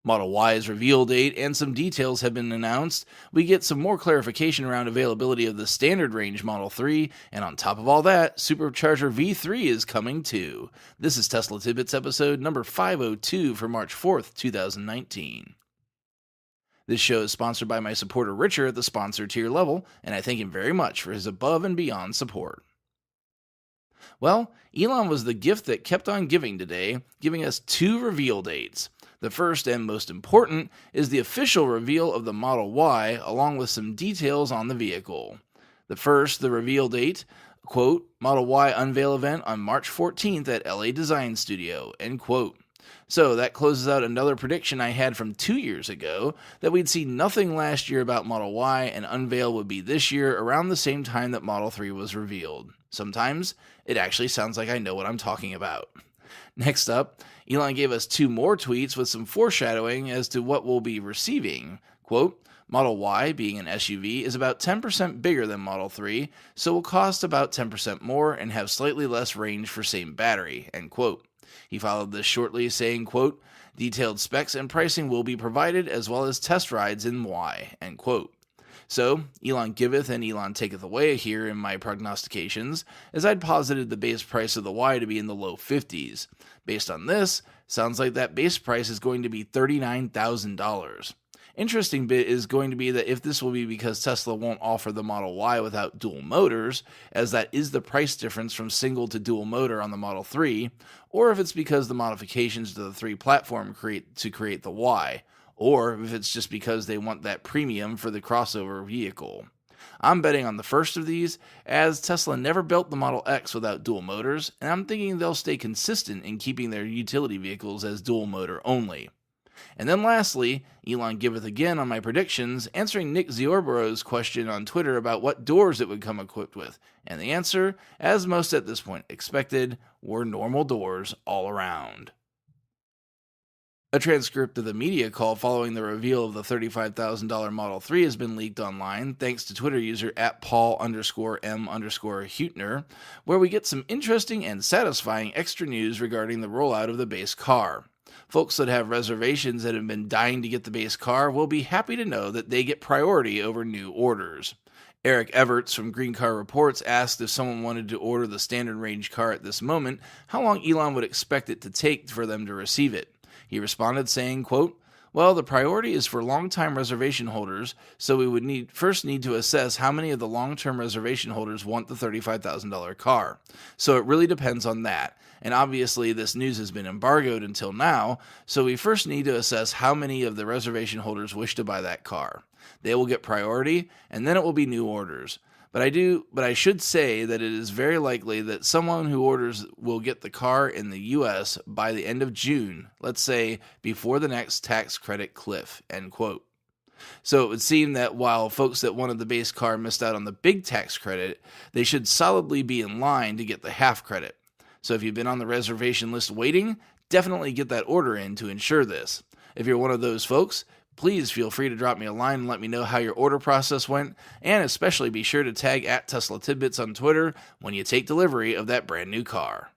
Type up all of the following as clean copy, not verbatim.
Model Y's reveal date and some details have been announced. We get some more clarification around availability of the standard range Model 3, and on top of all that, Supercharger V3 is coming too. This is Tesla Tidbits episode number 502 for March 4th, 2019. This show is sponsored by my supporter Richard at the sponsor tier level, and I thank him very much for his above and beyond support. Well, Elon was the gift that kept on giving today, giving us two reveal dates. The first and most important is the official reveal of the Model Y, along with some details on the vehicle. The first, the reveal date, quote, Model Y unveil event on March 14th at LA Design Studio, end quote. So that closes out another prediction I had from 2 years ago, that we'd see nothing last year about Model Y and unveil would be this year around the same time that Model 3 was revealed. Sometimes it actually sounds like I know what I'm talking about. Next up, Elon gave us two more tweets with some foreshadowing as to what we'll be receiving. Quote, Model Y, being an SUV, is about 10% bigger than Model 3, so will cost about 10% more and have slightly less range for same battery, end quote. He followed this shortly saying, quote, detailed specs and pricing will be provided as well as test rides in Y, end quote. So, Elon giveth and Elon taketh away here in my prognostications, as I'd posited the base price of the Y to be in the low 50s. Based on this, sounds like that base price is going to be $39,000. Interesting bit is going to be that if this will be because Tesla won't offer the Model Y without dual motors, as that is the price difference from single to dual motor on the Model 3, or if it's because the modifications to the 3 platform create the Y, or if it's just because they want that premium for the crossover vehicle. I'm betting on the first of these, as Tesla never built the Model X without dual motors, and I'm thinking they'll stay consistent in keeping their utility vehicles as dual motor only. And then lastly, Elon giveth again on my predictions, answering Nick Ziorborough's question on Twitter about what doors it would come equipped with, and the answer, as most at this point expected, were normal doors all around. A transcript of the media call following the reveal of the $35,000 Model 3 has been leaked online, thanks to Twitter user @Paul_M_Hutner, where we get some interesting and satisfying extra news regarding the rollout of the base car. Folks that have reservations that have been dying to get the base car will be happy to know that they get priority over new orders. Eric Everts from Green Car Reports asked if someone wanted to order the standard range car at this moment, how long Elon would expect it to take for them to receive it. He responded saying, quote, well, the priority is for long-time reservation holders, so we would first need to assess how many of the long-term reservation holders want the $35,000 car. So it really depends on that. And obviously this news has been embargoed until now, so we first need to assess how many of the reservation holders wish to buy that car. They will get priority, and then it will be new orders. But I should say that it is very likely that someone who orders will get the car in the US by the end of June, let's say before the next tax credit cliff, end quote. So it would seem that while folks that wanted the base car missed out on the big tax credit, they should solidly be in line to get the half credit. So if you've been on the reservation list waiting, definitely get that order in to ensure this. If you're one of those folks, please feel free to drop me a line and let me know how your order process went, and especially be sure to tag @Tesla Tidbits on Twitter when you take delivery of that brand new car.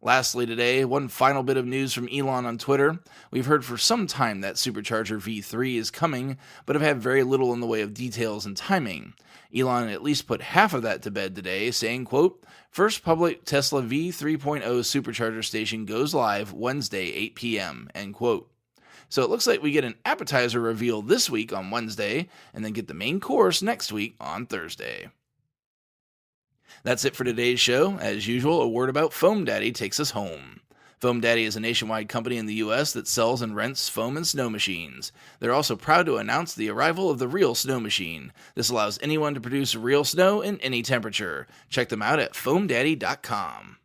Lastly today, one final bit of news from Elon on Twitter. We've heard for some time that Supercharger V3 is coming, but have had very little in the way of details and timing. Elon at least put half of that to bed today, saying, quote, first public Tesla V3.0 supercharger station goes live Wednesday, 8 p.m., end quote. So it looks like we get an appetizer reveal this week on Wednesday, and then get the main course next week on Thursday. That's it for today's show. As usual, a word about Foam Daddy takes us home. Foam Daddy is a nationwide company in the U.S. that sells and rents foam and snow machines. They're also proud to announce the arrival of the real snow machine. This allows anyone to produce real snow in any temperature. Check them out at foamdaddy.com.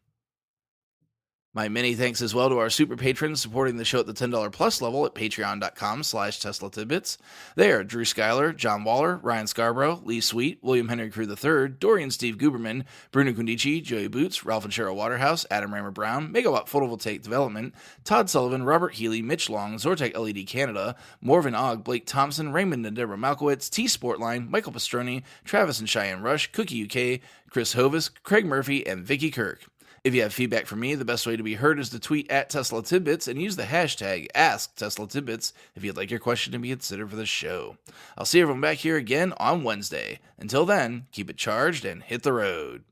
My many thanks as well to our super patrons supporting the show at the $10 plus level at patreon.com/Tesla Tidbits. They are Drew Schuyler, John Waller, Ryan Scarborough, Lee Sweet, William Henry Crew III, Dorian Steve Guberman, Bruno Kundici, Joey Boots, Ralph and Cheryl Waterhouse, Adam Rammer Brown, Megawatt Photovoltaic Development, Todd Sullivan, Robert Healy, Mitch Long, Zortec LED Canada, Morven Ogg, Blake Thompson, Raymond and Deborah Malkowitz, T Sportline, Michael Pastroni, Travis and Cheyenne Rush, Cookie UK, Chris Hovis, Craig Murphy, and Vicky Kirk. If you have feedback for me, the best way to be heard is to tweet at Tesla Tidbits and use the hashtag AskTeslaTidbits if you'd like your question to be considered for the show. I'll see everyone back here again on Wednesday. Until then, keep it charged and hit the road.